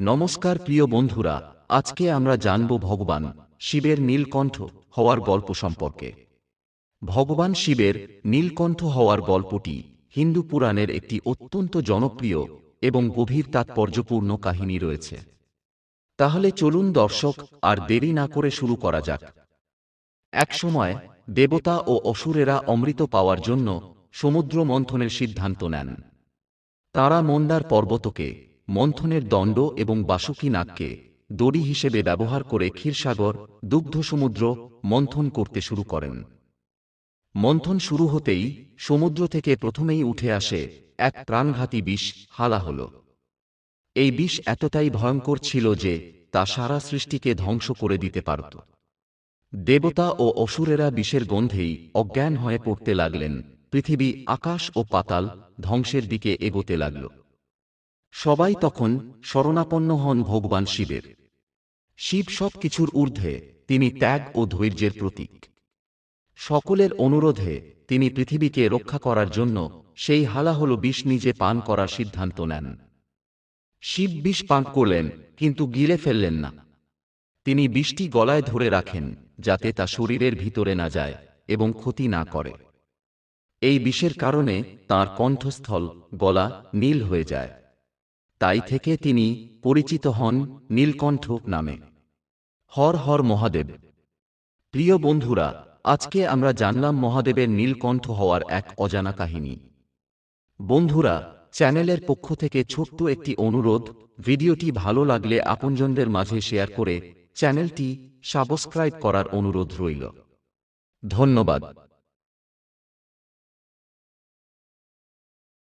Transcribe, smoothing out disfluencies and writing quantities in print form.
নমস্কার প্রিয় বন্ধুরা, আজকে আমরা জানব ভগবান শিবের নীলকণ্ঠ হওয়ার গল্প সম্পর্কে। ভগবান শিবের নীলকণ্ঠ হওয়ার গল্পটি হিন্দু পুরাণের একটি অত্যন্ত জনপ্রিয় এবং গভীর তাৎপর্যপূর্ণ কাহিনী রয়েছে। তাহলে চলুন দর্শক, আর দেরি না করে শুরু করা যাক। এক সময় দেবতা ও অসুরেরা অমৃত পাওয়ার জন্য সমুদ্র মন্থনের সিদ্ধান্ত নেন। তারা মন্দার পর্বতকে, মন্থনের দণ্ড এবং বাসুকী নাগকে দড়ি হিসেবে ব্যবহার করে ক্ষীরসাগর, দুগ্ধসমুদ্র মন্থন করতে শুরু করেন। মন্থন শুরু হতেই সমুদ্র থেকে প্রথমেই উঠে আসে এক প্রাণঘাতী বিষ, হালাহল। এই বিষ এতটাই ভয়ঙ্কর ছিল যে তা সারা সৃষ্টিকে ধ্বংস করে দিতে পারত। দেবতা ও অসুরেরা বিষের গন্ধেই অজ্ঞান হয়ে পড়তে লাগলেন। পৃথিবী, আকাশ ও পাতাল ধ্বংসের দিকে এগোতে লাগল। সবাই তখন শরণাপন্ন হন ভগবান শিবের। শিব সব কিছুর ঊর্ধ্বে, তিনি ত্যাগ ও ধৈর্যের প্রতীক। সকলের অনুরোধে তিনি পৃথিবীকে রক্ষা করার জন্য সেই হালাহল বিষ নিজে পান করার সিদ্ধান্ত নেন। শিব বিষ পান করলেন, কিন্তু গিলে ফেললেন না। তিনি বিষটি গলায় ধরে রাখেন, যাতে তা শরীরের ভিতরে না যায় এবং ক্ষতি না করে। এই বিষের কারণে তাঁর কণ্ঠস্থল, গলা নীল হয়ে যায়। তাই থেকে তিনি পরিচিত হন নীলকণ্ঠ নামে। হর হর মহাদেব। প্রিয় বন্ধুরা, আজকে আমরা জানলাম মহাদেবের নীলকণ্ঠ হওয়ার এক অজানা কাহিনী। বন্ধুরা, চ্যানেলের পক্ষ থেকে ছোট্ট একটি অনুরোধ, ভিডিওটি ভালো লাগলে আপনজনদের মাঝে শেয়ার করে চ্যানেলটি সাবস্ক্রাইব করার অনুরোধ রইল। ধন্যবাদ।